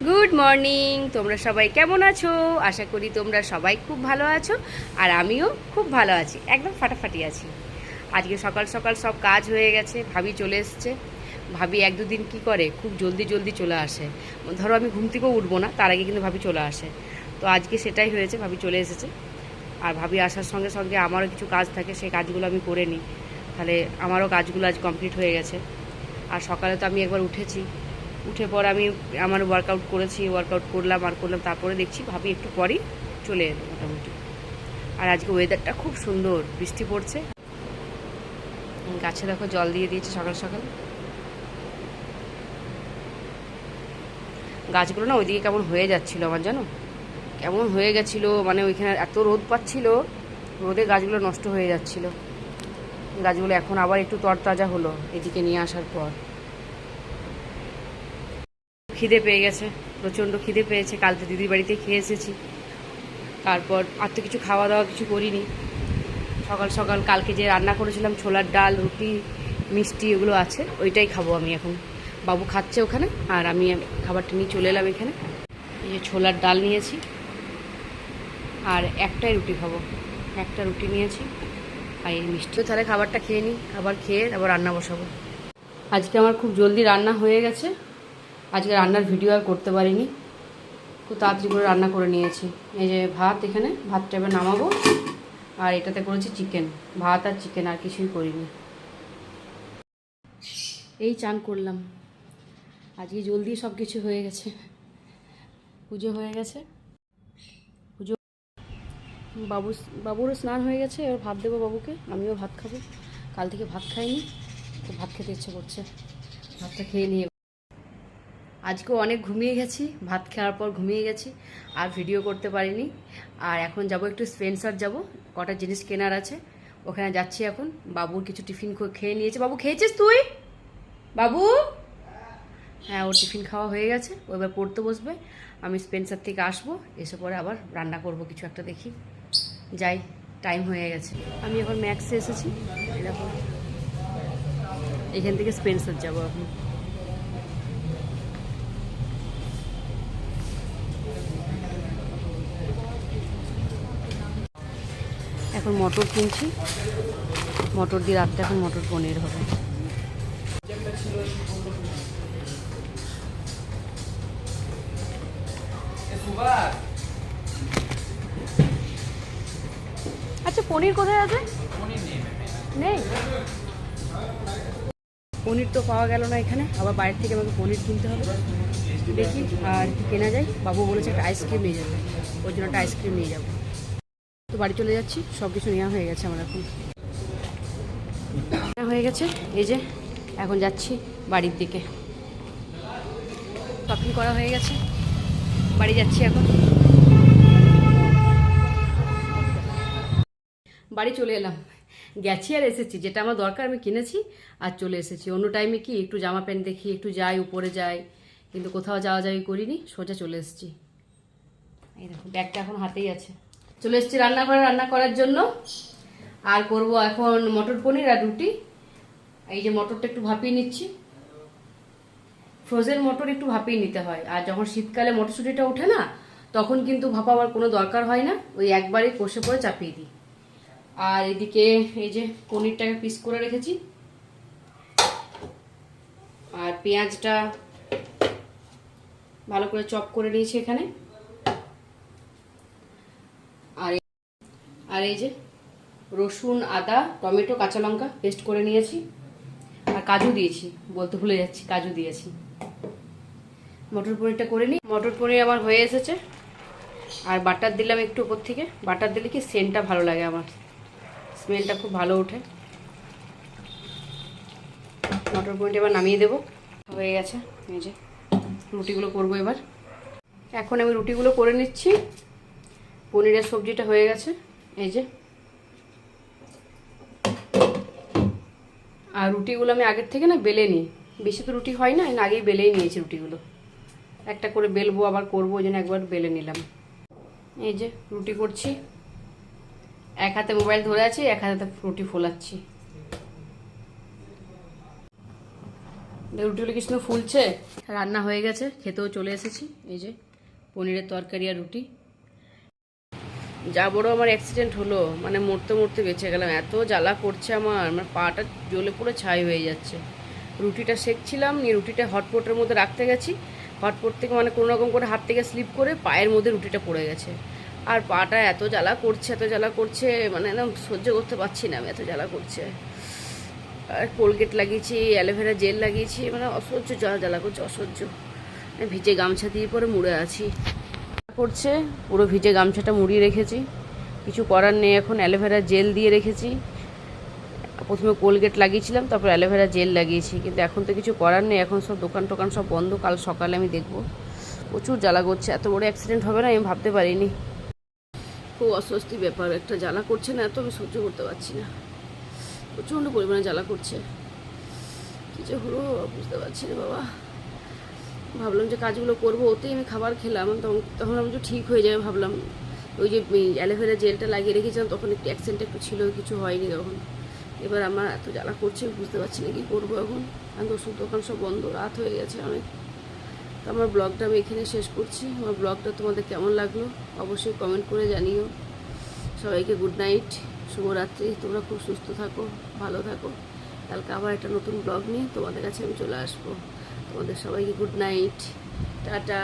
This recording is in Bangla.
Good morning. তোমরা সবাই কেমন আছো? আশা করি তোমরা সবাই খুব ভালো আছো, আর আমিও খুব ভালো আছি, একদম ফাটাফাটি আছি। আজকে সকাল সকাল সব কাজ হয়ে গেছে, ভাবি চলে এসছে। ভাবি এক দুদিন কী করে, খুব জলদি জলদি চলে আসে। ধরো আমি ঘুম থেকেও উঠবো না, তার আগে কিন্তু ভাবি চলে আসে। তো আজকে সেটাই হয়েছে, ভাবি চলে এসেছে। আর ভাবি আসার সঙ্গে সঙ্গে আমারও কিছু কাজ থাকে, সেই কাজগুলো আমি করে নিই, তাহলে আমারও কাজগুলো আজ কমপ্লিট হয়ে গেছে। আর সকালে তো আমি একবার উঠেছি, উঠে পর আমি আমার ওয়ার্কআউট করেছি, ওয়ার্কআউট করলাম, তারপরে দেখছি ভাবি একটু পরই চলে এলো মোটামুটি। আর আজকে ওয়েদারটা খুব সুন্দর, বৃষ্টি পড়ছে। গাছে দেখো জল দিয়ে দিয়েছে সকাল সকাল। গাছগুলো না ওইদিকে কেমন হয়ে যাচ্ছিলো আমার, জানো কেমন হয়ে গেছিলো, মানে ওইখানে এত রোদ পাচ্ছিল, রোদে গাছগুলো নষ্ট হয়ে যাচ্ছিল। গাছগুলো এখন আবার একটু তরতাজা হলো এদিকে নিয়ে আসার পর। খিদে পেয়ে গেছে, প্রচণ্ড খিদে পেয়েছে। কালকে দিদির বাড়িতে খেয়ে এসেছি, তারপর আর তো কিছু খাওয়া দাওয়া কিছু করিনি। সকাল সকাল কালকে যে রান্না করেছিলাম ছোলার ডাল, রুটি, মিষ্টি, এগুলো আছে, ওইটাই খাবো আমি এখন। বাবু খাচ্ছে ওখানে, আর আমি খাবারটা নিয়ে চলে এলাম এখানে। এই যে ছোলার ডাল নিয়েছি, আর একটাই রুটি খাবো, একটা রুটি নিয়েছি, আর এই মিষ্টিও। তাহলে খাবারটা খেয়ে নিই, খাবার খেয়ে তারপর রান্না বসাবো। আজকে আমার খুব জলদি রান্না হয়ে গেছে। আজকে রান্নার ভিডিও আর করতে পারিনি, খুব তাড়াতাড়ি করে রান্না করে নিয়েছি। এই যে ভাত, এখানে ভাতটা এবার নামাবো, আর এটাতে করেছি চিকেন, ভাত আর চিকেন, আর কিছুই করিনি। এই চান করলাম, আজকে জলদি সব কিছু হয়ে গেছে। পুজো হয়ে গেছে, পুজো বাবুরও স্নান হয়ে গেছে। এবার ভাত দেবো বাবুকে, আমিও ভাত খাবো। কাল থেকে ভাত খাইনি, তো ভাত খেতে ইচ্ছে করছে, ভাতটা খেয়ে নিয়ে। আজকেও অনেক ঘুমিয়ে গেছি, ভাত খাওয়ার পর ঘুমিয়ে গেছি, আর ভিডিও করতে পারিনি। আর এখন যাব একটু স্পেন্সার যাব, কটা জিনিস কেনার আছে, ওখানে যাচ্ছি এখন। বাবুর কিছু টিফিন খেয়ে নিয়েছে। বাবু খেয়েছিস তুই? বাবু, হ্যাঁ, ওর টিফিন খাওয়া হয়ে গেছে, ও এবার পড়তে বসবে। আমি স্পেন্সার থেকে আসবো, এসে পরে আবার রান্না করব কিছু একটা, দেখি যাই, টাইম হয়ে গেছে। আমি এখন ম্যাক্সে এসেছি, এরকম এখান থেকে স্পেন্সার যাবো এখন। এখন মটর কিনছি, মটর দিয়ে রাত্রে এখন মটর পনির হবে। আচ্ছা, পনির কোথায় আছে? নেই, পনির তো পাওয়া গেল না এখানে, আবার বাইরে থেকে আমাকে পনির কিনতে হবে। দেখি আর কেনা যায়। বাবু বলেছে একটা আইসক্রিম নিয়ে যাবে, ওর জন্য একটা আইসক্রিম নিয়ে যাবো। তো বাড়ি চলে যাচ্ছি, সব কিছু নেওয়া হয়ে গেছে আমার, এখন নেওয়া হয়ে গেছে। এই যে এখন যাচ্ছি বাড়ির দিকে, শপিং করা হয়ে গেছে, বাড়ি যাচ্ছি এখন। বাড়ি চলে এলাম, গেছি আর এসেছি, যেটা আমার দরকার আমি কিনেছি আর চলে এসেছি। অন্য টাইমে কি একটু জামা প্যান্ট দেখি, একটু যাই উপরে যাই, কিন্তু কোথাও যাওয়া যাওয়ি করিনি, সোজা চলে এসেছি। এই দেখো ব্যাগটা এখন হাতেই আছে। চলে এসেছি রান্নাঘরে রান্না করার জন্য, আর করব এখন মটর পনির আর রুটি। এই যে মটরটা একটু ভাপিয়ে নিচ্ছি, ফ্রোজেন মটর একটু ভাপিয়ে নিতে হয়, আর যখন শীতকালে মটরশুঁটিটা ওঠে না, তখন কিন্তু ভাপাবার কোনো দরকার হয় না, ওই একবারে কষে পরে চাপিয়ে দিই। আর এদিকে এই যে পনিরটাকে পিস করে রেখেছি, আর পেঁয়াজটা ভালো করে চপ করে নিয়েছি এখানে, আর এই যে রসুন, আদা, টমেটো, কাঁচা লঙ্কা পেস্ট করে নিয়েছি, আর কাজু দিয়েছি, বলতে ভুলে যাচ্ছি, কাজু দিয়েছি। মটর পনিরটা করে নিই। মটর পনির আমার হয়ে এসেছে, আর বাটার দিলাম একটু উপর থেকে। বাটার দিলে কি সেন্টটা ভালো লাগে, আমার স্মেলটা খুব ভালো ওঠে। মটর পনিরটা এবার নামিয়ে দেবো, হয়ে গেছে। এই যে রুটিগুলো করবো এবার, এখন আমি রুটিগুলো করে নিচ্ছি। পনিরের সবজিটা হয়ে গেছে, এই যে। আর রুটিগুলো আমি আগের থেকে না বেলে নিই, বেশি তো রুটি হয় না, আগেই বেলেই নিয়েছি রুটিগুলো। একটা করে বেলবো আবার করবো, ওই জন্য একবার বেলে নিলাম। এই যে রুটি করছি, এক হাতে মোবাইল ধরে আছি, এক হাতে রুটি ফোলাচ্ছি। রুটিগুলো কিছু ফুলছে, রান্না হয়ে গেছে, খেতেও চলে এসেছি। এই যে পনিরের তরকারি আর রুটি। যা বড় আমার অ্যাক্সিডেন্ট হলো, মানে মরতে মরতে বেঁচে গেলাম, এত জ্বালা করছে আমার পাটা জ্বলে পুরো ছাই হয়ে যাচ্ছে। রুটিটা সেঁকছিলাম, নিয়ে রুটিটা হটপটের মধ্যে রাখতে গেছি, হটপট থেকে মানে কোনো রকম করে হাত থেকে স্লিপ করে পায়ের মধ্যে রুটিটা পড়ে গেছে। আর পাটা এত জ্বালা করছে, এত জ্বালা করছে, মানে একদম সহ্য করতে পারছি না আমি, এত জ্বালা করছে। আর কোলগেট লাগিয়েছি, অ্যালোভেরা জেল লাগিয়েছি, মানে অসহ্য জ্বালা করছে, অসহ্য। ভিজে গামছা দিয়ে পরে মুড়ে আছি, করছে পুরো ভিজে গামছাটা মুড়িয়ে রেখেছি, কিছু করার নেই। এখন অ্যালোভেরা জেল দিয়ে রেখেছি, প্রথমে কোলগেট লাগিয়েছিলাম, তারপর অ্যালোভেরা জেল লাগিয়েছি, কিন্তু এখন তো কিছু করার নেই, এখন সব দোকান টোকান সব বন্ধ, কাল সকালে আমি দেখবো। প্রচুর জ্বালা করছে, এত বড় অ্যাক্সিডেন্ট হবে না আমি ভাবতে পারিনি। খুব অস্বস্তি ব্যাপার, একটা জ্বালা করছে না, এত আমি সহ্য করতে পারছি না, প্রচণ্ড পরিমাণে জ্বালা করছে। কী যে হলো বুঝতে পারছি না বাবা। ভাবলাম যে কাজগুলো করবো, ওতেই আমি খাবার খেলাম, তখন আমি যে ঠিক হয়ে যাবে ভাবলাম। ওই যে অ্যালোভেরা জেলটা লাগিয়ে রেখেছিলাম, তখন একটু অ্যাক্সিডেন্ট একটু ছিল, কিছু হয়নি তখন। এবার আমার এত জ্বালা করছে, বুঝতে পারছি না কী করবো এখন। কারণ ওষুধ দোকান সব বন্ধ, রাত হয়ে গেছে অনেক। তো আমার ব্লগটা আমি এখানে শেষ করছি। আমার ব্লগটা তোমাদের কেমন লাগলো অবশ্যই কমেন্ট করে জানিও। সবাইকে গুড নাইট, শুভরাত্রি। তোমরা খুব সুস্থ থাকো, ভালো থাকো। কালকে আবার একটা নতুন ব্লগ নিয়ে তোমাদের কাছে আমি চলে আসবো। তোমাদের সবাইকে গুড নাইট, টাটা।